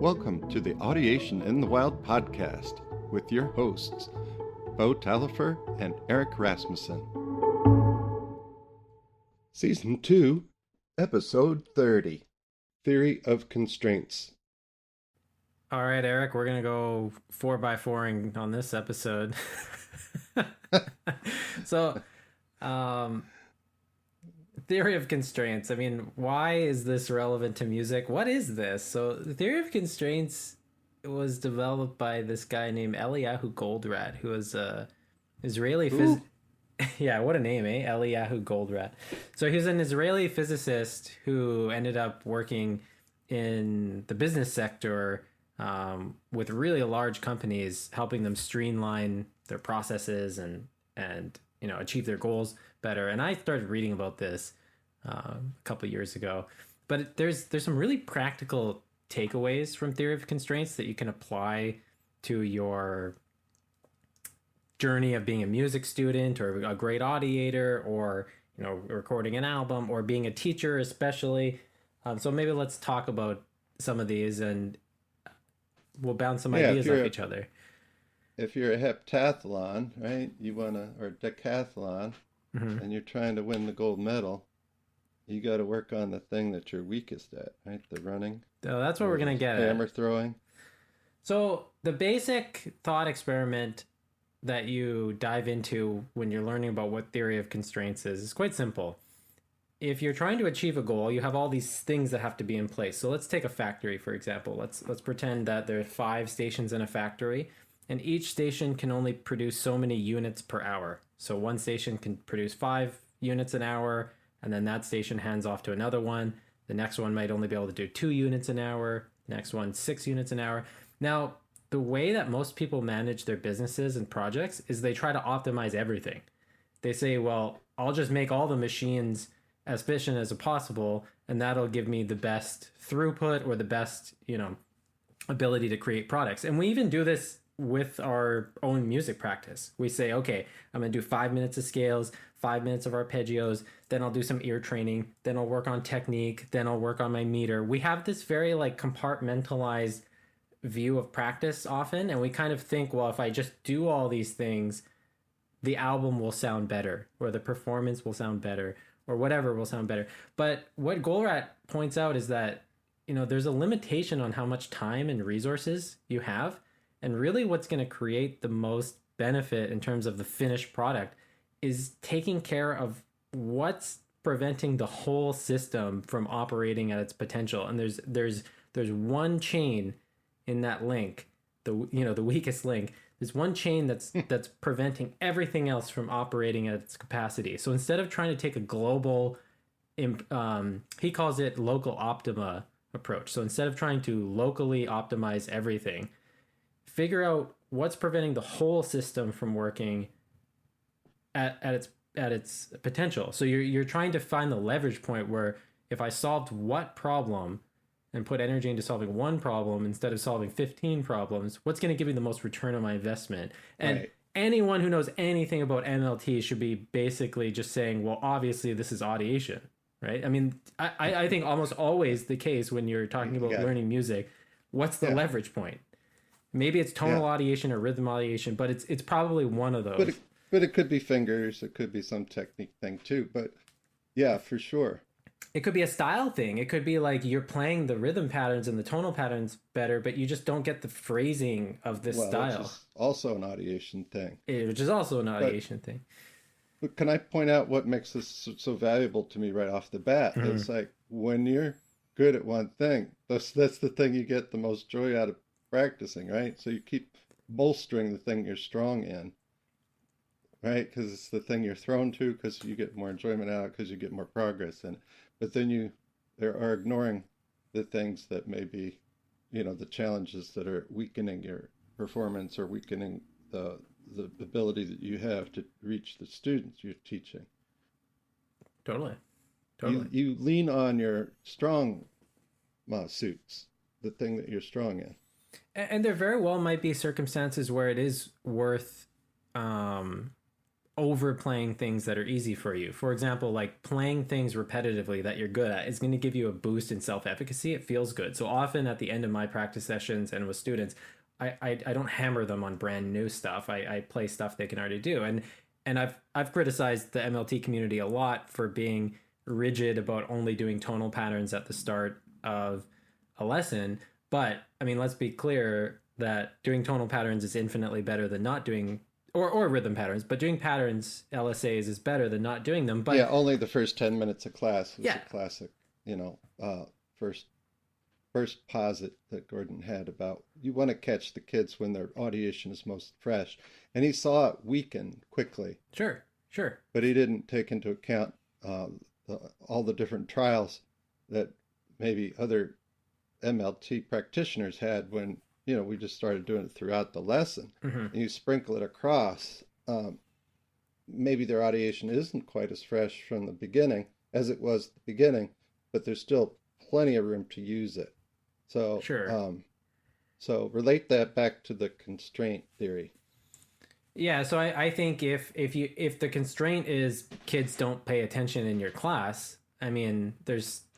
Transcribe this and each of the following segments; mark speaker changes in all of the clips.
Speaker 1: Welcome to the Audiation in the Wild podcast with your hosts, Beau Taillefer and Eric Rasmussen. Season 2, Episode 30, Theory of Constraints.
Speaker 2: All right, Eric, we're going to go 4x4ing on this episode. So, theory of constraints. I mean, why is this relevant to music? What is this? So, the theory of constraints was developed by this guy named Eliyahu Goldratt, who was a Israeli physicist. Yeah, what a name, eh? Eliyahu Goldratt. So he was an Israeli physicist who ended up working in the business sector with really large companies, helping them streamline their processes and achieve their goals better. And I started reading about this a couple of years ago. But there's some really practical takeaways from theory of constraints that you can apply to your journey of being a music student or a great audiator, or recording an album, or being a teacher especially. So maybe let's talk about some of these and we'll bounce some ideas off each other.
Speaker 1: If you're a heptathlon, right, or decathlon, and you're trying to win the gold medal, you got to work on the thing that you're weakest at, right? The running.
Speaker 2: So that's what we're going to get at.
Speaker 1: Hammer throwing. So
Speaker 2: the basic thought experiment that you dive into when you're learning about what theory of constraints is quite simple. If you're trying to achieve a goal, you have all these things that have to be in place. So let's take a factory, for example. Let's pretend that there are 5 stations in a factory, and each station can only produce so many units per hour. So one station can produce 5 units an hour, and then that station hands off to another one. The next one might only be able to do 2 units an hour. Next one, 6 units an hour. Now, the way that most people manage their businesses and projects is they try to optimize everything. They say, well, I'll just make all the machines as efficient as possible, and that'll give me the best throughput or the best, ability to create products. And we even do this with our own music practice. We say, okay, I'm going to do 5 minutes of scales, 5 minutes of arpeggios, then I'll do some ear training, then I'll work on technique, then I'll work on my meter. We have this very compartmentalized view of practice often, and we kind of think, well, if I just do all these things, the album will sound better, or the performance will sound better, or whatever will sound better. But what Goldratt points out is that there's a limitation on how much time and resources you have, and really what's going to create the most benefit in terms of the finished product is taking care of what's preventing the whole system from operating at its potential. And there's one chain in that link, the weakest link. There's one chain that's preventing everything else from operating at its capacity. So instead of trying to take a global, he calls it local optima approach. So instead of trying to locally optimize everything, figure out what's preventing the whole system from working at its potential. So you're trying to find the leverage point where if I solved what problem and put energy into solving one problem instead of solving 15 problems, what's going to give me the most return on my investment? And anyone who knows anything about MLT should be basically just saying, well, obviously this is audiation, right? I mean, I think almost always the case when you're talking about learning music, what's the leverage point? Maybe it's tonal audiation or rhythm audiation, but it's probably one of those.
Speaker 1: But it could be fingers, it could be some technique thing too, but yeah, for sure.
Speaker 2: It could be a style thing. It could be like you're playing the rhythm patterns and the tonal patterns better, but you just don't get the phrasing of this style.
Speaker 1: Which is also an audiation thing.
Speaker 2: Which is also an audiation thing.
Speaker 1: But can I point out what makes this so valuable to me right off the bat? It's like when you're good at one thing, that's the thing you get the most joy out of practicing, right? So you keep bolstering the thing you're strong in, right? Because it's the thing you're thrown to, because you get more enjoyment out, because you get more progress in it. But then you are ignoring the things that may be, the challenges that are weakening your performance or weakening the ability that you have to reach the students you're teaching.
Speaker 2: Totally.
Speaker 1: You lean on your strong suits, the thing that you're strong in.
Speaker 2: And there very well might be circumstances where it is worth overplaying things that are easy for you. For example, like playing things repetitively that you're good at is going to give you a boost in self-efficacy. It feels good. So often at the end of my practice sessions and with students, I don't hammer them on brand new stuff. I play stuff they can already do. And I've criticized the MLT community a lot for being rigid about only doing tonal patterns at the start of a lesson. But I mean, let's be clear that doing tonal patterns is infinitely better than not doing, or rhythm patterns, but doing patterns, LSAs, is better than not doing them. But
Speaker 1: Yeah, only the first 10 minutes of class was
Speaker 2: yeah,
Speaker 1: a classic, you know, first posit that Gordon had about you want to catch the kids when their audiation is most fresh. And he saw it weaken quickly,
Speaker 2: sure, sure.
Speaker 1: but he didn't take into account all the different trials that maybe other MLT practitioners had when, you know, we just started doing it throughout the lesson.
Speaker 2: Mm-hmm.
Speaker 1: And you sprinkle it across. Maybe their audiation isn't quite as fresh from the beginning as it was at the beginning, but there's still plenty of room to use it. So,
Speaker 2: Sure.
Speaker 1: So relate that back to the constraint theory.
Speaker 2: Yeah, so I think if the constraint is kids don't pay attention in your class, I mean,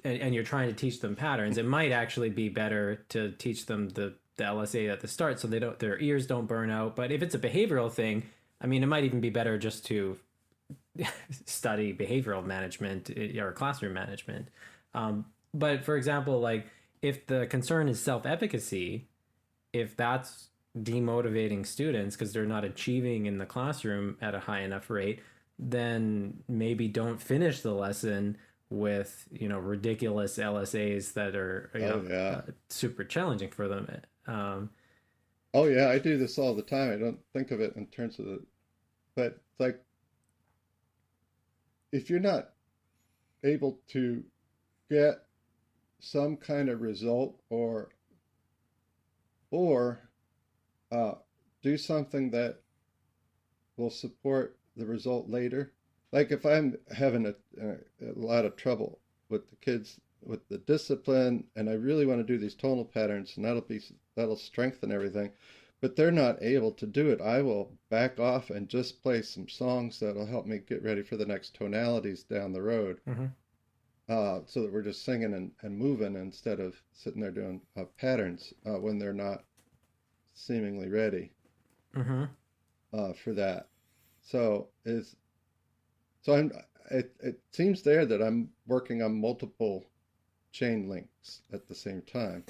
Speaker 2: and you're trying to teach them patterns, it might actually be better to teach them the LSA at the start so their ears don't burn out. But if it's a behavioral thing, I mean, it might even be better just to study behavioral management or classroom management. But for example, like if the concern is self-efficacy, if that's demotivating students because they're not achieving in the classroom at a high enough rate, then maybe don't finish the lesson with, you know, ridiculous LSAs that are, super challenging for them.
Speaker 1: Oh yeah, I do this all the time. I don't think of it in terms of but it's like if you're not able to get some kind of result or do something that will support the result later. Like if I'm having a lot of trouble with the kids with the discipline, and I really want to do these tonal patterns, and that'll strengthen everything, but they're not able to do it, I will back off and just play some songs that'll help me get ready for the next tonalities down the road.
Speaker 2: Mm-hmm.
Speaker 1: So that we're just singing and moving instead of sitting there doing patterns when they're not seemingly ready
Speaker 2: Mm-hmm.
Speaker 1: for that. So it seems there that I'm working on multiple chain links at the same time.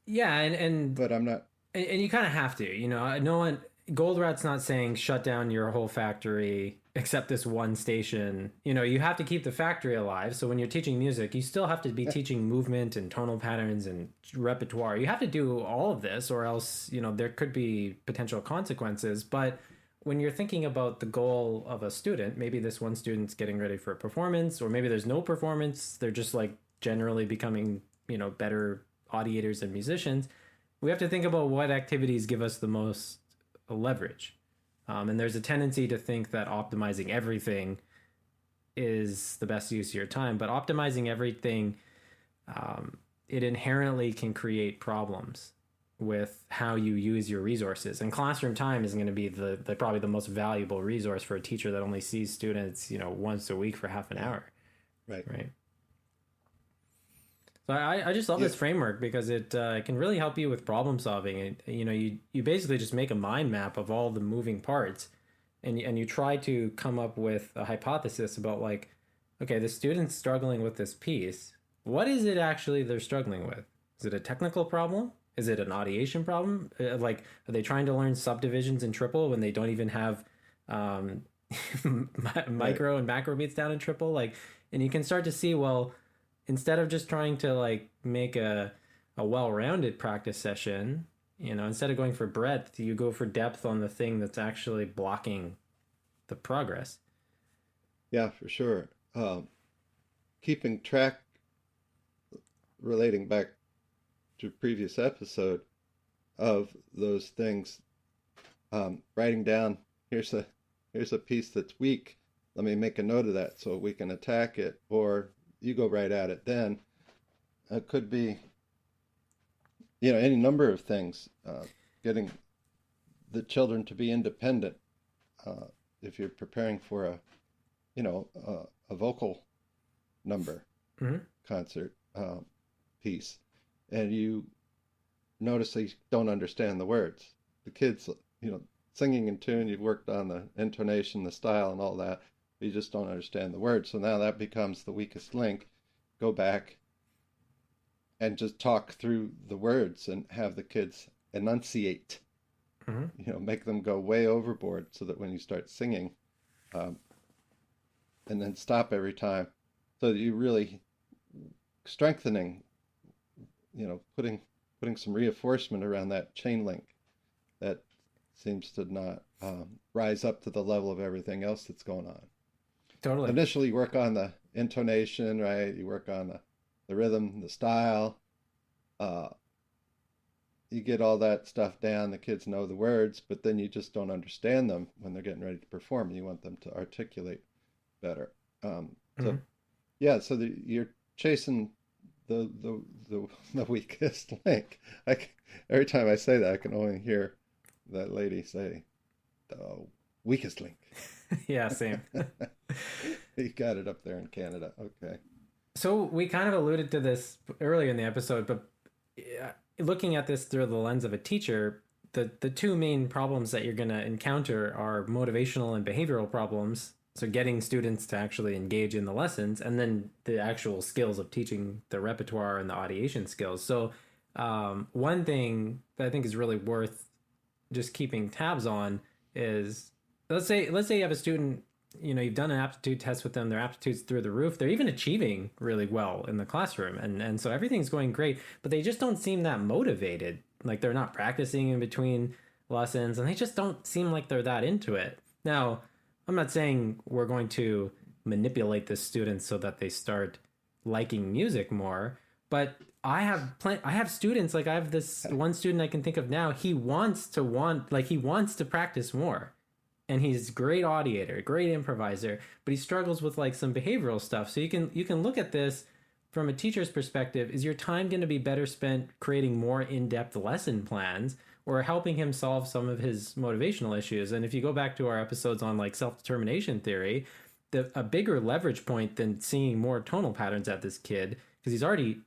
Speaker 2: Yeah, and
Speaker 1: But I'm not.
Speaker 2: and you kind of have to, you know, no one, Goldrat's not saying shut down your whole factory except this one station. You know, you have to keep the factory alive. So when you're teaching music, you still have to be teaching movement and tonal patterns and repertoire. You have to do all of this, or else, you know, there could be potential consequences. But when you're thinking about the goal of a student, maybe this one student's getting ready for a performance, or maybe there's no performance, they're just like generally becoming, you know, better audiators and musicians. We have to think about what activities give us the most leverage. And there's a tendency to think that optimizing everything is the best use of your time, but optimizing everything, it inherently can create problems with how you use your resources. And classroom time is going to be the probably the most valuable resource for a teacher that only sees students, you know, once a week for half an hour. Right. So I just love this framework because it can really help you with problem solving. And you know, you basically just make a mind map of all the moving parts, and you try to come up with a hypothesis about like, okay, the student's struggling with this piece. What is it actually they're struggling with? Is it a technical problem? Is it an audiation problem? Like, are they trying to learn subdivisions in triple when they don't even have micro and macro beats down in triple? Like, and you can start to see, well, instead of just trying to like make a well-rounded practice session, you know, instead of going for breadth, you go for depth on the thing that's actually blocking the progress.
Speaker 1: Yeah, for sure. Keeping track, relating back to a previous episode of those things, writing down, here's a piece that's weak. Let me make a note of that so we can attack it, or you go right at it then. It could be, you know, any number of things. Getting the children to be independent if you're preparing for a, a vocal number, concert piece, and you notice they don't understand the words. The kids, singing in tune, you've worked on the intonation, the style, and all that, but you just don't understand the words. So now that becomes the weakest link. Go back and just talk through the words and have the kids enunciate. Make them go way overboard so that when you start singing, and then stop every time, so that you really strengthening, putting some reinforcement around that chain link that seems to not rise up to the level of everything else that's going on.
Speaker 2: Totally.
Speaker 1: Initially, you work on the intonation, right? You work on the rhythm, the style. You get all that stuff down. The kids know the words, but then you just don't understand them when they're getting ready to perform. You want them to articulate better. So you're chasing the weakest link. Every time I say that, I can only hear that lady say, "The weakest link."
Speaker 2: Yeah, same.
Speaker 1: You got it up there in Canada. Okay.
Speaker 2: So we kind of alluded to this earlier in the episode, but looking at this through the lens of a teacher, the two main problems that you're going to encounter are motivational and behavioral problems. So getting students to actually engage in the lessons, and then the actual skills of teaching the repertoire and the audiation skills. So one thing that I think is really worth just keeping tabs on is, let's say you have a student, you've done an aptitude test with them, their aptitude's through the roof, they're even achieving really well in the classroom, and so everything's going great, but they just don't seem that motivated. Like, they're not practicing in between lessons, and they just don't seem like they're that into it. Now, I'm not saying we're going to manipulate the students so that they start liking music more, but I have students, like I have this one student I can think of now, he wants to practice more. And he's a great audiator, great improviser, but he struggles with like some behavioral stuff. So you can look at this from a teacher's perspective. Is your time going to be better spent creating more in-depth lesson plans, or helping him solve some of his motivational issues? And if you go back to our episodes on like self-determination theory, a bigger leverage point than seeing more tonal patterns at this kid, because he's already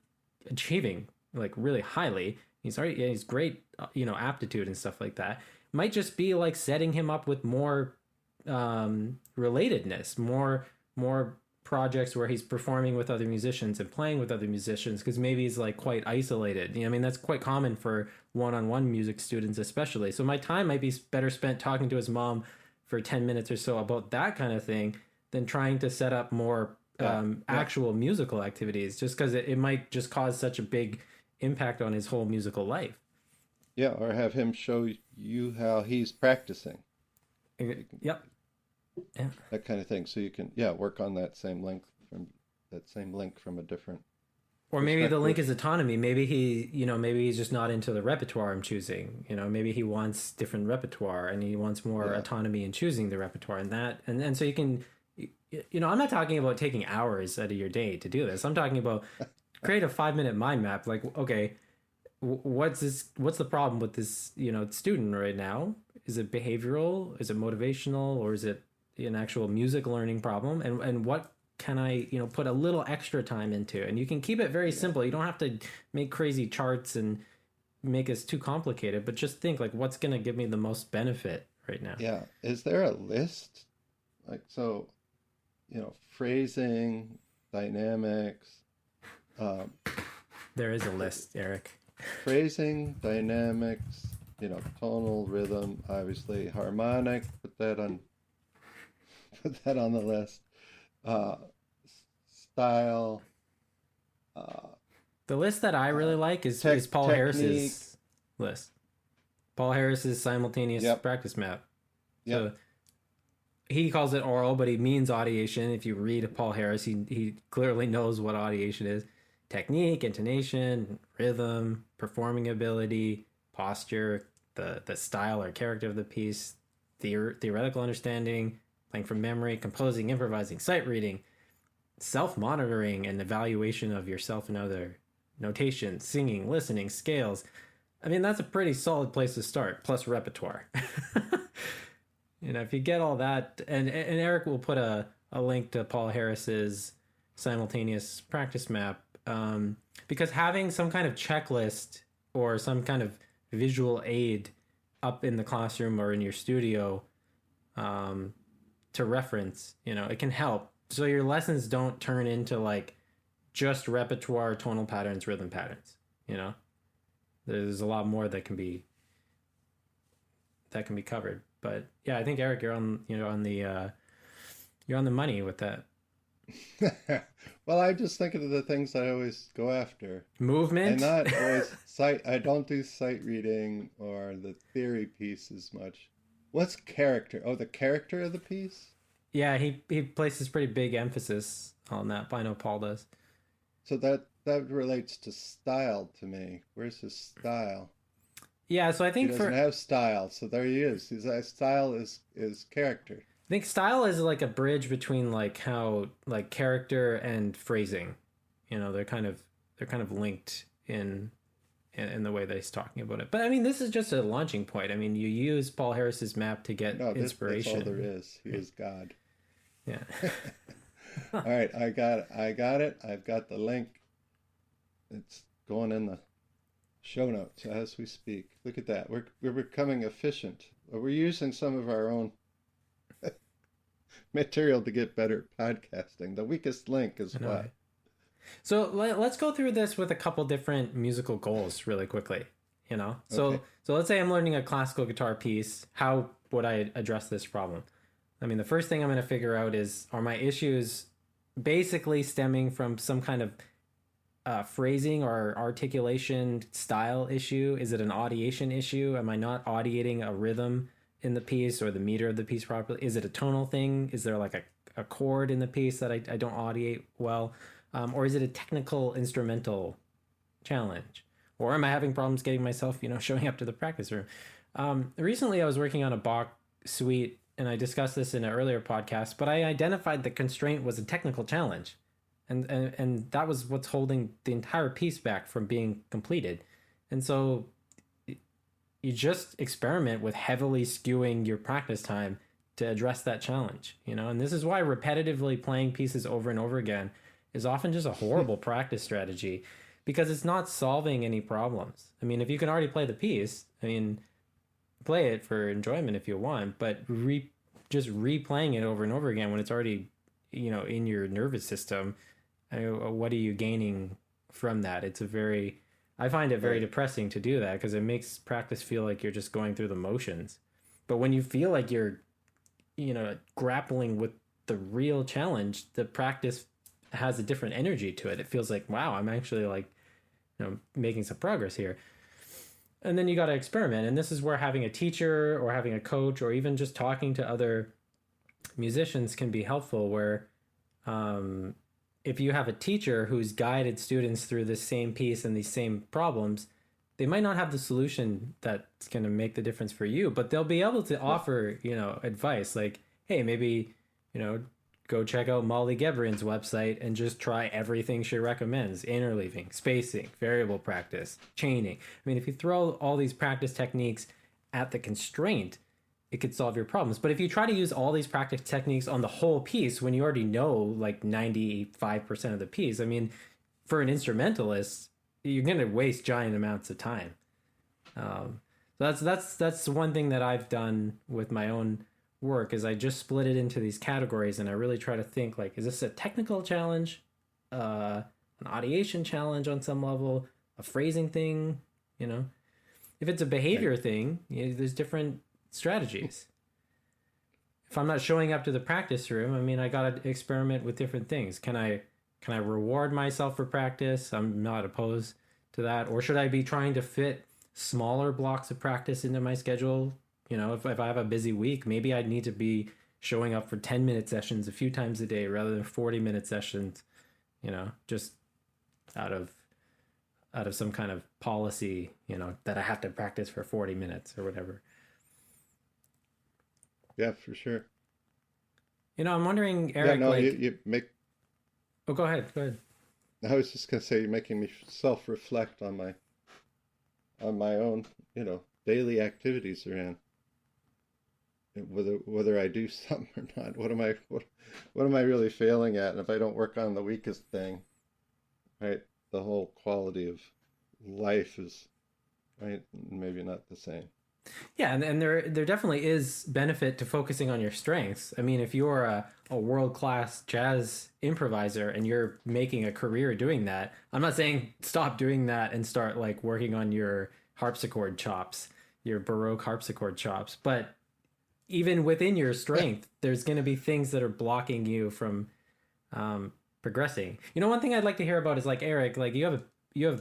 Speaker 2: achieving like really highly, he's great, aptitude and stuff like that, might just be like setting him up with more relatedness, more projects where he's performing with other musicians and playing with other musicians, because maybe he's like quite isolated. That's quite common for one-on-one music students especially. So my time might be better spent talking to his mom for 10 minutes or so about that kind of thing than trying to set up more actual musical activities, just because it might just cause such a big impact on his whole musical life.
Speaker 1: Yeah, or have him show you how he's practicing.
Speaker 2: Yep. Yeah.
Speaker 1: That kind of thing. So you can, work on that same link from a different.
Speaker 2: Or maybe the link is autonomy. Maybe maybe he's just not into the repertoire I'm choosing. Maybe he wants different repertoire and he wants more autonomy in choosing the repertoire, and so you can, I'm not talking about taking hours out of your day to do this. I'm talking about create a 5-minute mind map. Like, okay, what's the problem with this student right now? Is it behavioral, is it motivational, or is it an actual music learning problem, and what can I put a little extra time into? And you can keep it very simple. You don't have to make crazy charts and make it too complicated, but just think like, what's going to give me the most benefit right now?
Speaker 1: Is there a list, like, so phrasing, dynamics?
Speaker 2: There is a list, Eric.
Speaker 1: Phrasing, dynamics, tonal, rhythm, obviously harmonic. Put that on the list. Style.
Speaker 2: The list that I really like is Paul Harris's list. Paul Harris's simultaneous practice map. So he calls it oral, but he means audiation. If you read Paul Harris, he clearly knows what audiation is. Technique, intonation, rhythm, performing ability, posture, the style or character of the piece, theoretical understanding, playing from memory, composing, improvising, sight reading, self-monitoring and evaluation of yourself and other, notation, singing, listening, scales. That's a pretty solid place to start, plus repertoire. if you get all that, and Eric will put a link to Paul Harris's simultaneous practice map, because having some kind of checklist or some kind of visual aid up in the classroom or in your studio, to reference, it can help. So your lessons don't turn into like just repertoire, tonal patterns, rhythm patterns. There's a lot more that can be covered. But yeah, I think Eric, you're on the money with that.
Speaker 1: Well, I just think of the things I always go after. And
Speaker 2: Movement.
Speaker 1: not always sight. I don't do sight reading or the theory piece as much. What's character? Oh, the character of the piece?
Speaker 2: Yeah, he places pretty big emphasis on that. But I know Paul does.
Speaker 1: So that relates to style to me. Where's his style?
Speaker 2: Yeah, so I
Speaker 1: He
Speaker 2: think
Speaker 1: doesn't have style, so there he is. His style is character.
Speaker 2: I think style is like a bridge between like how like character and phrasing. They're kind of linked in the way that he's talking about it. But I mean, this is just a launching point. I mean, you use Paul Harris's map to get
Speaker 1: No,
Speaker 2: inspiration.
Speaker 1: that's all there is. He is God.
Speaker 2: Yeah.
Speaker 1: All right, I got it. I got it. I've got the link. It's going in the show notes as we speak. Look at that. We're becoming efficient. We're using some of our own material to get better podcasting. The weakest link is what?
Speaker 2: So let's go through this with a couple different musical goals really quickly. So
Speaker 1: Okay.
Speaker 2: so let's say I'm learning a classical guitar piece. How would I address this problem? I mean, the first thing I'm going to figure out is, are my issues basically stemming from some kind of phrasing or articulation style issue? Is it an audiation issue? Am I not audiating a rhythm in the piece or the meter of the piece properly? Is it a tonal thing? Is there like a chord in the piece that I don't audiate well? Or is it a technical instrumental challenge? Or am I having problems getting myself, showing up to the practice room? Recently, I was working on a Bach suite, and I discussed this in an earlier podcast, but I identified the constraint was a technical challenge. And that was what's holding the entire piece back from being completed. And so you just experiment with heavily skewing your practice time to address that challenge, and this is why repetitively playing pieces over and over again is often just a horrible practice strategy, because it's not solving any problems. I mean, if you can already play the piece, play it for enjoyment if you want, but just replaying it over and over again when it's already, in your nervous system, what are you gaining from that? I find it very depressing to do that, because it makes practice feel like you're just going through the motions. But when you feel like you're, grappling with the real challenge, the practice has a different energy to it. It feels like, wow, I'm actually like, making some progress here. And then you got to experiment. And this is where having a teacher or having a coach or even just talking to other musicians can be helpful, where if you have a teacher who's guided students through this same piece and these same problems, they might not have the solution that's going to make the difference for you, but they'll be able to offer, advice like, hey, maybe, go check out Molly Geberin's website and just try everything she recommends: interleaving, spacing, variable practice, chaining. I mean, if you throw all these practice techniques at the constraint, it could solve your problems. But if you try to use all these practice techniques on the whole piece when you already know like 95% of the piece, I mean, for an instrumentalist, you're going to waste giant amounts of time. So that's one thing that I've done with my own work, is I just split it into these categories, and I really try to think like, is this a technical challenge, an audiation challenge on some level, a phrasing thing? If it's a behavior thing, there's different strategies. If I'm not showing up to the practice room, I gotta experiment with different things. Can I reward myself for practice? I'm not opposed to that. Or should I be trying to fit smaller blocks of practice into my schedule? If I have a busy week, maybe I need to be showing up for 10-minute sessions a few times a day rather than 40-minute sessions, just out of some kind of policy, that I have to practice for 40 minutes or whatever.
Speaker 1: Yeah, for sure.
Speaker 2: I'm wondering, Eric,
Speaker 1: Yeah, no,
Speaker 2: like,
Speaker 1: you make.
Speaker 2: oh, go ahead.
Speaker 1: I was just gonna say, you're making me self-reflect on my own, daily activities around whether I do something or not. What am I really failing at? And if I don't work on the weakest thing, right, the whole quality of life is, right, maybe not the same.
Speaker 2: Yeah, and there definitely is benefit to focusing on your strengths. I mean, if you're a world class jazz improviser and you're making a career doing that, I'm not saying stop doing that and start like working on your harpsichord chops, your Baroque harpsichord chops. But even within your strength, there's going to be things that are blocking you from progressing. You know, one thing I'd like to hear about is like Eric, like you have a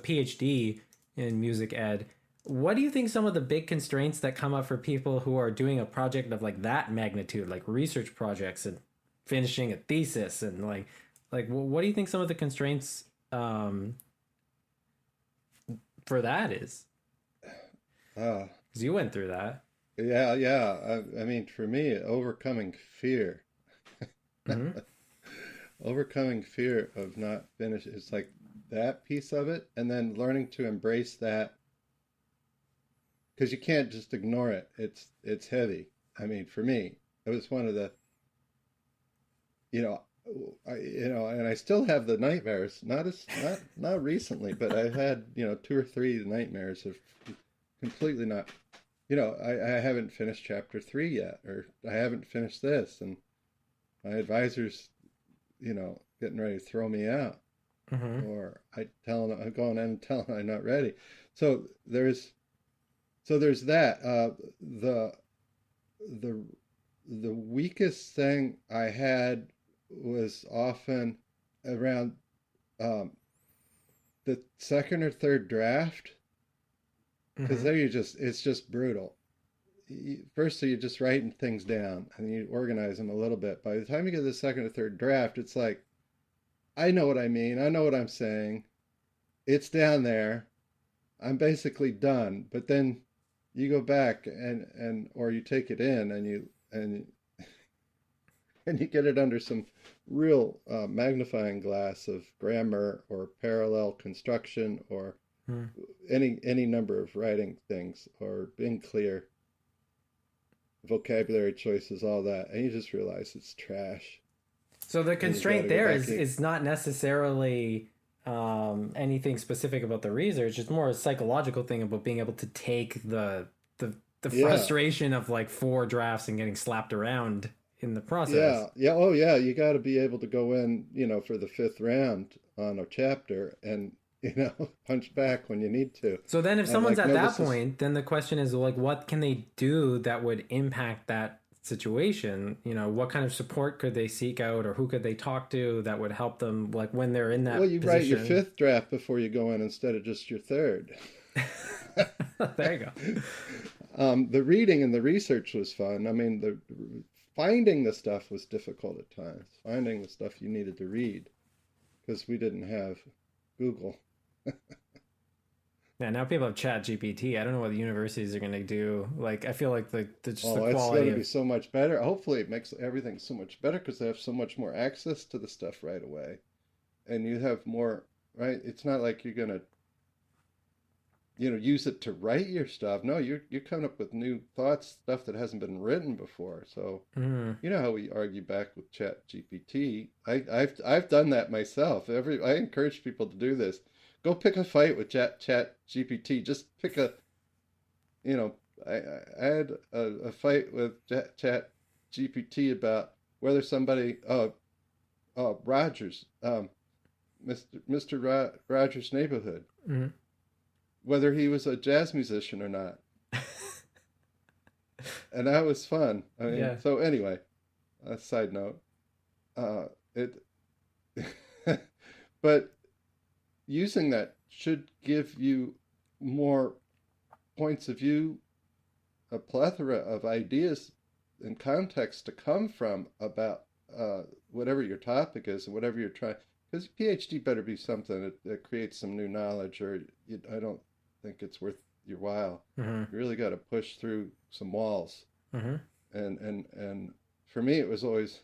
Speaker 2: PhD in music ed. What do you think some of the big constraints that come up for people who are doing a project of like that magnitude, like research projects and finishing a thesis and what do you think some of the constraints for that is?
Speaker 1: Ah,
Speaker 2: Because you went through that.
Speaker 1: yeah, yeah. I mean, for me, overcoming fear,
Speaker 2: Hmm.
Speaker 1: overcoming fear of not finishing, it's like that piece of it, and then learning to embrace that because you can't just ignore it. It's heavy. I mean, for me, it was one of the, you know, and I still have the nightmares. Not recently, but I've had, 2 or 3 nightmares of completely not, I haven't finished chapter 3 yet, or I haven't finished this, and my advisor's, getting ready to throw me out,
Speaker 2: Hmm.
Speaker 1: or I'm going in and telling I'm not ready. So there's that. The the weakest thing I had was often around um, the second or third draft, because
Speaker 2: Hmm.
Speaker 1: there it's just brutal. First, so you're just writing things down and you organize them a little bit. By the time you get to the second or third draft, it's like, I know what I mean. I know what I'm saying. It's down there. I'm basically done. But then you go back or you take it in and you get it under some real magnifying glass of grammar or parallel construction or any number of writing things or being clear, vocabulary choices, all that, and you just realize it's trash,
Speaker 2: So the
Speaker 1: and you got
Speaker 2: constraint
Speaker 1: to go
Speaker 2: there
Speaker 1: back
Speaker 2: is
Speaker 1: and
Speaker 2: is not necessarily anything specific about the research. It's more a psychological thing about being able to take the
Speaker 1: yeah,
Speaker 2: frustration of like 4 drafts and getting slapped around in the process.
Speaker 1: yeah, oh yeah, you got to be able to go in, for the fifth round on a chapter and punch back when you need to,
Speaker 2: So then if
Speaker 1: and
Speaker 2: someone's
Speaker 1: like,
Speaker 2: at
Speaker 1: no,
Speaker 2: that
Speaker 1: this is
Speaker 2: point, then the question is like what can they do that would impact that situation? You know, what kind of support could they seek out or who could they talk to that would help them like when they're in
Speaker 1: well,
Speaker 2: that
Speaker 1: you write your
Speaker 2: position?
Speaker 1: fifth draft before you go in instead of just your third.
Speaker 2: There you go.
Speaker 1: The reading and the research was fun. I mean, the finding the stuff was difficult at times. Finding the stuff you needed to read because we didn't have Google.
Speaker 2: Yeah, now people have Chat GPT. I don't know what the universities are going to do. Like, I feel like just the
Speaker 1: Oh, it's going
Speaker 2: quality
Speaker 1: to be
Speaker 2: of.
Speaker 1: so much better. Hopefully, it makes everything so much better because they have so much more access to the stuff right away, and you have more. Right? It's not like you're going to use it to write your stuff. No, you're coming up with new thoughts, stuff that hasn't been written before. So
Speaker 2: Mm,
Speaker 1: you know how we argue back with Chat GPT. I've done that myself. I encourage people to do this. Go pick a fight with Chat GPT. Just pick a you know I had a fight with Chat GPT about whether somebody Rogers Mr. Rogers' Neighborhood,
Speaker 2: mm.
Speaker 1: whether he was a jazz musician or not, and that was fun. I mean,
Speaker 2: Yeah.
Speaker 1: so anyway, a side note. It, but using that should give you more points of view, a plethora of ideas and context to come from about whatever your topic is and whatever you're trying. Because PhD better be something that creates some new knowledge, or I don't think it's worth your while.
Speaker 2: Mm-hmm.
Speaker 1: You really got to push through some walls.
Speaker 2: Mm-hmm.
Speaker 1: And for me, it was always,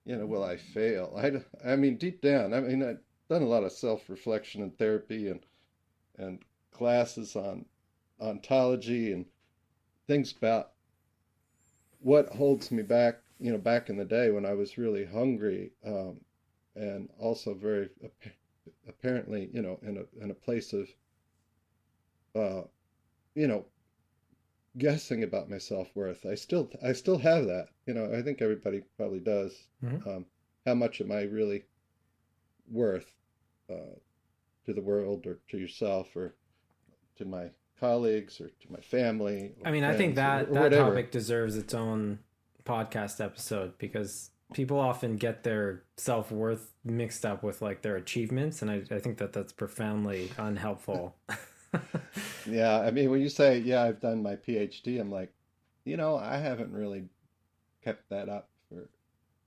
Speaker 1: will I fail? I mean, deep down, I mean, I've done a lot of self-reflection and therapy and classes on ontology and things about what holds me back, back in the day when I was really hungry, and also very apparently, in a place of, uh, you know, guessing about my self-worth. I still have that. I think everybody probably does.
Speaker 2: Hmm.
Speaker 1: How much am I really worth, uh, to the world, or to yourself, or to my colleagues, or to my family
Speaker 2: I
Speaker 1: or
Speaker 2: mean, I think
Speaker 1: friends,
Speaker 2: that
Speaker 1: or
Speaker 2: that
Speaker 1: whatever.
Speaker 2: topic deserves its own podcast episode because people often get their self-worth mixed up with like their achievements, and I think that that's profoundly unhelpful.
Speaker 1: Yeah, I mean, when you say, yeah, I've done my PhD, I'm like, I haven't really kept that up for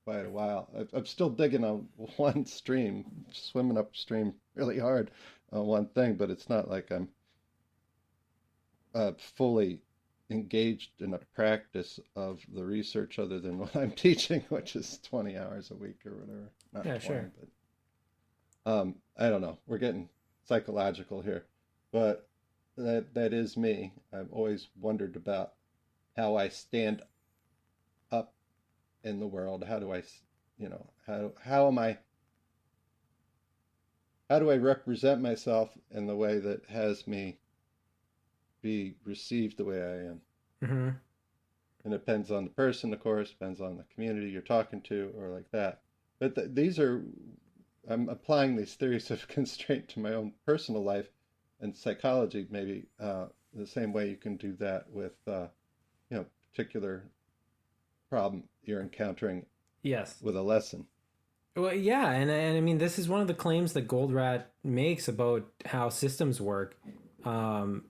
Speaker 1: quite a while. I'm still digging on one stream, swimming upstream really hard on one thing, but it's not like I'm, fully engaged in a practice of the research other than what I'm teaching, which is 20 hours a week or whatever. Not
Speaker 2: Yeah,
Speaker 1: 20,
Speaker 2: sure.
Speaker 1: but I don't know. We're getting psychological here, but that is me. I've always wondered about how I stand up in the world. How do I, how am I, how do I represent myself in the way that has me be received the way I am?
Speaker 2: Hmm.
Speaker 1: And it depends on the person, of course, depends on the community you're talking to, or like that. But these are, I'm applying these theories of constraint to my own personal life and psychology, maybe, the same way you can do that with, particular problem you're encountering
Speaker 2: Yes.
Speaker 1: with a lesson.
Speaker 2: Well, yeah, and I mean, this is one of the claims that Goldratt makes about how systems work. Um,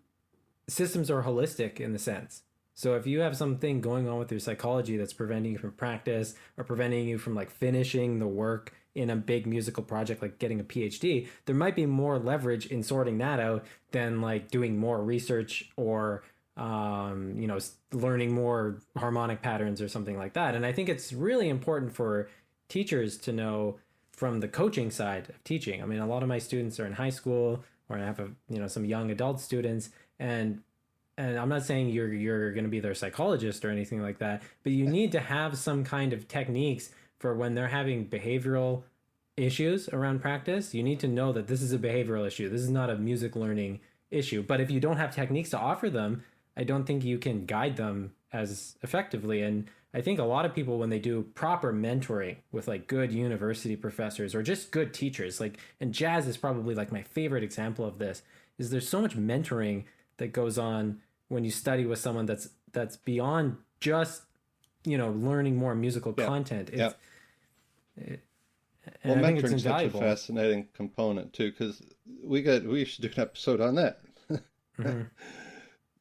Speaker 2: Systems are holistic in the sense. So if you have something going on with your psychology that's preventing you from practice or preventing you from like finishing the work in a big musical project like getting a PhD, there might be more leverage in sorting that out than like doing more research or learning more harmonic patterns or something like that. And I think it's really important for teachers to know from the coaching side of teaching. I mean, a lot of my students are in high school, or I have some young adult students, and I'm not saying you're going to be their psychologist or anything like that, but you need to have some kind of techniques for when they're having behavioral issues around practice. You need to know that this is a behavioral issue. This is not a music learning issue. But if you don't have techniques to offer them, I don't think you can guide them as effectively. And I think a lot of people, when they do proper mentoring with like good university professors or just good teachers, like, and jazz is probably like my favorite example of this, is there's so much mentoring that goes on when you study with someone that's beyond just learning more musical
Speaker 1: Yeah,
Speaker 2: content.
Speaker 1: yeah.
Speaker 2: It,
Speaker 1: Well,
Speaker 2: and I think it's
Speaker 1: mentoring's such a
Speaker 2: invaluable.
Speaker 1: fascinating component too, because we should do an episode on that.
Speaker 2: Hmm.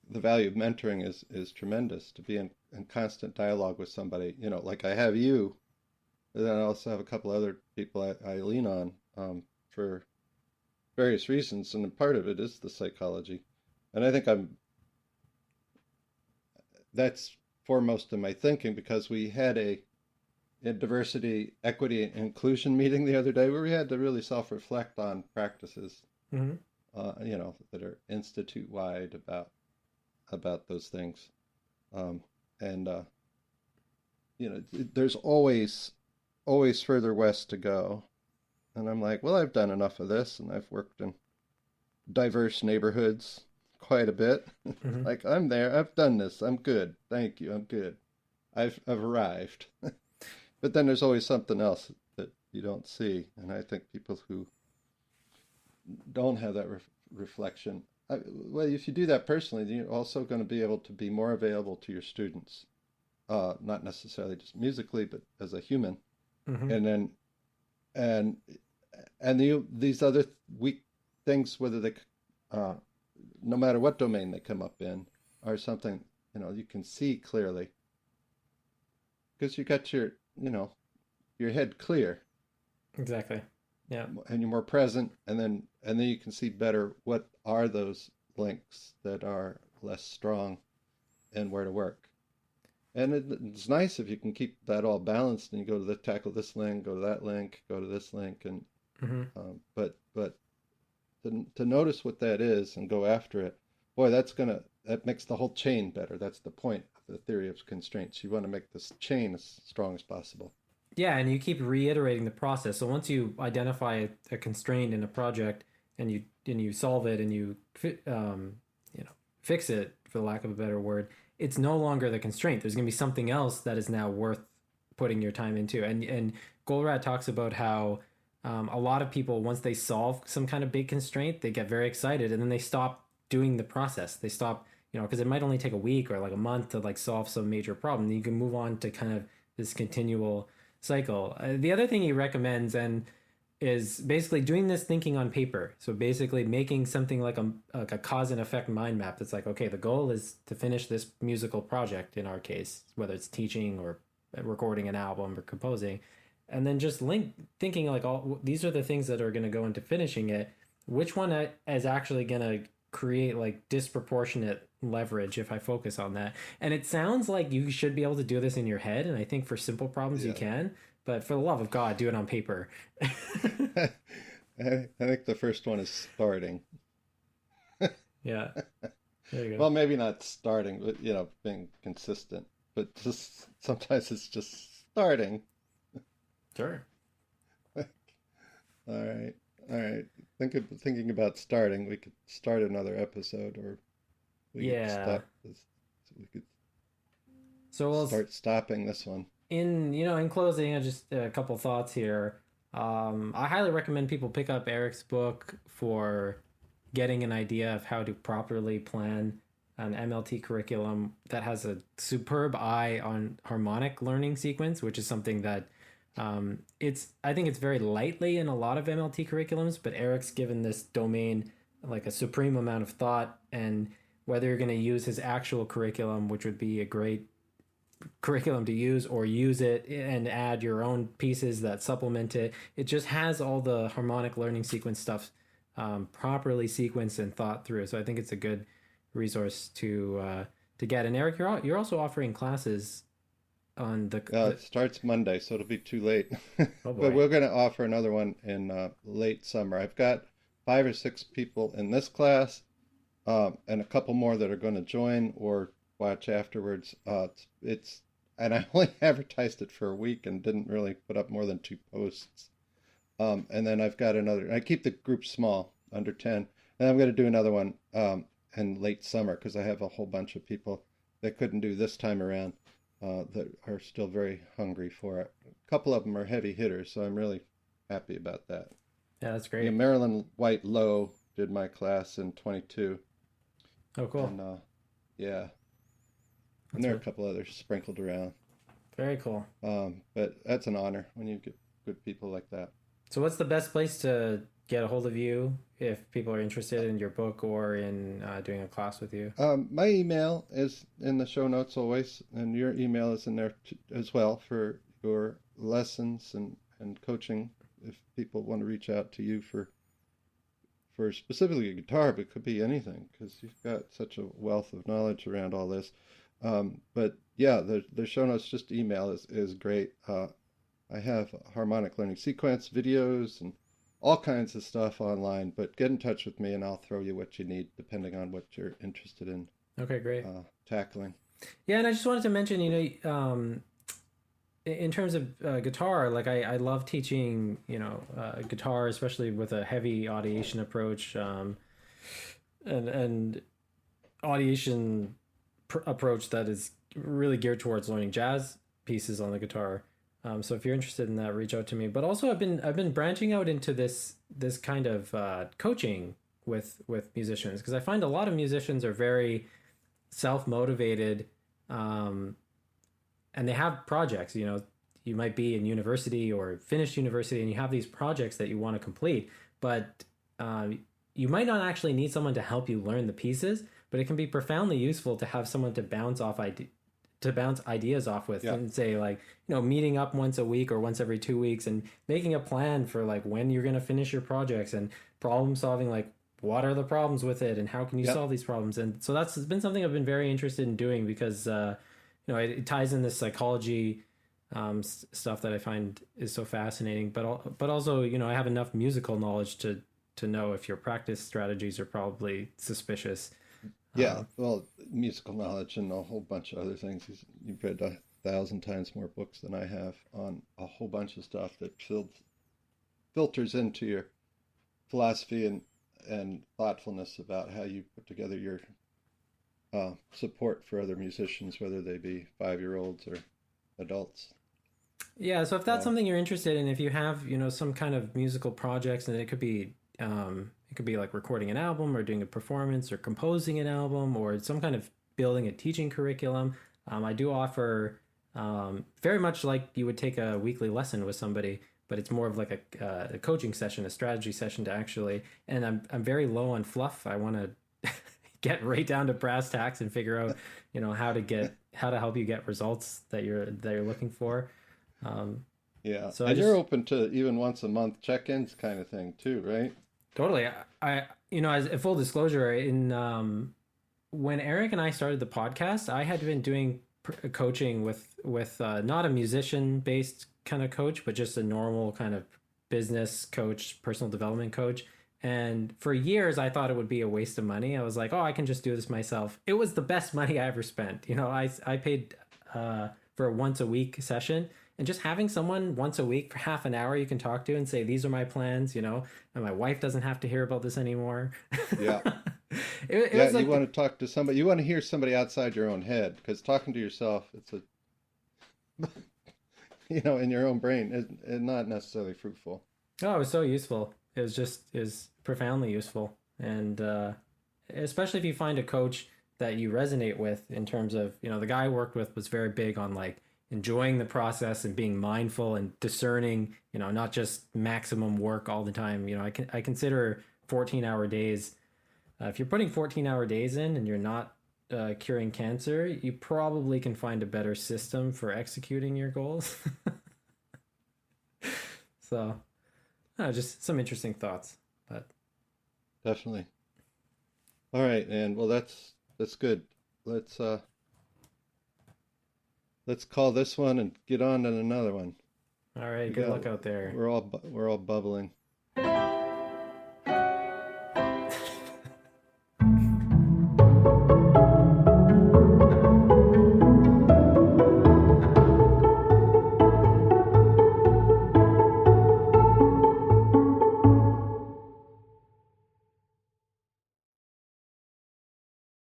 Speaker 1: The value of mentoring is tremendous, to be in constant dialogue with somebody, like I have you, and then I also have a couple other people I lean on, for various reasons, and part of it is the psychology. And I think that's foremost in my thinking, because we had a diversity, equity, and inclusion meeting the other day where we had to really self-reflect on practices,
Speaker 2: Hmm.
Speaker 1: that are institute wide about those things. Um, and there's always further west to go. And I'm like, well, I've done enough of this, and I've worked in diverse neighborhoods quite a bit.
Speaker 2: Hmm.
Speaker 1: Like, I'm there, I've done this, I'm good. Thank you, I'm good. I've arrived. But then there's always something else that you don't see, and I think people who don't have that reflection, well, if you do that personally, then you're also going to be able to be more available to your students, not necessarily just musically, but as a human.
Speaker 2: Hmm.
Speaker 1: And then and these other weak things, whether they, uh, no matter what domain they come up in, are something you can see clearly, because you got your head clear,
Speaker 2: Exactly. Yeah.
Speaker 1: and you're more present, and then you can see better what are those links that are less strong, and where to work. And it's nice if you can keep that all balanced, and you go to tackle this link, go to that link, go to this link, and
Speaker 2: Hmm.
Speaker 1: but to notice what that is and go after it, boy, that makes the whole chain better. That's the point of the theory of constraints. You want to make this chain as strong as possible.
Speaker 2: Yeah, and you keep reiterating the process. So once you identify a constraint in a project and you solve it and fix it, for the lack of a better word, it's no longer the constraint. There's going to be something else that is now worth putting your time into. And Goldratt talks about how a lot of people, once they solve some kind of big constraint, they get very excited and then they stop doing the process. They stop, because it might only take a week or like a month to like solve some major problem. Then you can move on to kind of this continual cycle. The other thing he recommends is basically doing this thinking on paper. So basically making something like a cause and effect mind map. That's like, okay, the goal is to finish this musical project in our case, whether it's teaching or recording an album or composing, and then just thinking like these are the things that are going to go into finishing it. Which one is actually going to create like disproportionate leverage if I focus on that? And it sounds like you should be able to do this in your head, and I think for simple problems you can, but for the love of God, do it on paper.
Speaker 1: I think the first one is starting.
Speaker 2: Yeah, there you go.
Speaker 1: Well, maybe not starting, but being consistent, but just sometimes it's just starting.
Speaker 2: Sure.
Speaker 1: All right. Thinking about starting, we could start another episode, or we could stop this. We could start stopping this one.
Speaker 2: In closing, just a couple thoughts here. I highly recommend people pick up Eric's book for getting an idea of how to properly plan an MLT curriculum that has a superb eye on harmonic learning sequence, which is something that I think it's very lightly in a lot of MLT curriculums, but Eric's given this domain like a supreme amount of thought, and whether you're going to use his actual curriculum, which would be a great curriculum to use, or use it and add your own pieces that supplement it, it just has all the harmonic learning sequence stuff properly sequenced and thought through. So I think it's a good resource to get. And Eric, you're also offering classes on
Speaker 1: it starts Monday, so it'll be too late.
Speaker 2: Oh boy.
Speaker 1: But we're going to offer another one in late summer. I've got 5 or 6 people in this class, and a couple more that are going to join or watch afterwards. And I only advertised it for a week and didn't really put up more than 2 posts. And then I've got another. I keep the group small, under 10, and I'm going to do another one in late summer because I have a whole bunch of people that couldn't do this time around. That are still very hungry for it. A couple of them are heavy hitters, so I'm really happy about that.
Speaker 2: Yeah, that's great.
Speaker 1: Yeah, Marilyn White Lowe did my class in 22.
Speaker 2: Oh, cool.
Speaker 1: And, and there are a couple others sprinkled around.
Speaker 2: Very cool.
Speaker 1: But that's an honor when you get good people like that.
Speaker 2: So what's the best place to get a hold of you if people are interested in your book or in doing a class with you?
Speaker 1: My email is in the show notes always, and your email is in there as well for your lessons and coaching if people want to reach out to you for specifically a guitar, but it could be anything because you've got such a wealth of knowledge around all this. But yeah, the show notes, just email is great. I have harmonic learning sequence videos and all kinds of stuff online, but get in touch with me and I'll throw you what you need depending on what you're interested in.
Speaker 2: Okay, great.
Speaker 1: Tackling.
Speaker 2: Yeah, and I just wanted to mention, in terms of guitar, like I love teaching, guitar, especially with a heavy audiation approach, and audiation approach that is really geared towards learning jazz pieces on the guitar. So if you're interested in that, reach out to me. But also, I've been branching out into this kind of coaching with musicians, because I find a lot of musicians are very self-motivated, and they have projects. You might be in university or finished university, and you have these projects that you want to complete, but you might not actually need someone to help you learn the pieces. But it can be profoundly useful to have someone to bounce ideas off with, and say, like, meeting up once a week or once every 2 weeks and making a plan for like when you're going to finish your projects, and problem solving, like what are the problems with it and how can you solve these problems. And so that's been something I've been very interested in doing because it ties in this psychology stuff that I find is so fascinating, but also I have enough musical knowledge to know if your practice strategies are probably suspicious.
Speaker 1: Yeah, well, musical knowledge and a whole bunch of other things. You've read 1,000 times more books than I have on a whole bunch of stuff that filters into your philosophy and thoughtfulness about how you put together your support for other musicians, whether they be 5-year-olds or adults.
Speaker 2: Yeah, so if that's
Speaker 1: So,
Speaker 2: something you're interested in, if you have, some kind of musical projects, and it could be like recording an album or doing a performance or composing an album or some kind of building a teaching curriculum. I do offer very much like you would take a weekly lesson with somebody, but it's more of like a coaching session, a strategy session to actually. And I'm very low on fluff. I want to get right down to brass tacks and figure out, how to help you get results that you're looking for. Um,
Speaker 1: yeah,
Speaker 2: so I
Speaker 1: and you're
Speaker 2: just
Speaker 1: open to even once a month check-ins kind of thing too, right?
Speaker 2: totally. As a full disclosure, in when Eric and I started the podcast, I had been doing coaching with not a musician based kind of coach, but just a normal kind of business coach, personal development coach. And for years, I thought it would be a waste of money. I was like, oh, I can just do this myself. It was the best money I ever spent. I paid for a once a week session, and just having someone once a week for half an hour you can talk to and say, these are my plans, and my wife doesn't have to hear about this anymore.
Speaker 1: Yeah.
Speaker 2: It
Speaker 1: Yeah,
Speaker 2: was
Speaker 1: you
Speaker 2: like,
Speaker 1: want to talk to somebody, you want to hear somebody outside your own head, because talking to yourself, it's in your own brain is not necessarily fruitful.
Speaker 2: oh, it was so useful. It was profoundly useful. And especially if you find a coach that you resonate with in terms of, the guy I worked with was very big on like enjoying the process and being mindful and discerning, not just maximum work all the time. I consider 14-hour days. If you're putting 14-hour days in and you're not curing cancer, you probably can find a better system for executing your goals. So, just some interesting thoughts. But
Speaker 1: Definitely. All right, and well, that's good. Let's uh let's call this one and get on to another one.
Speaker 2: all right,
Speaker 1: We
Speaker 2: good
Speaker 1: got
Speaker 2: luck out there.
Speaker 1: we're all bubbling.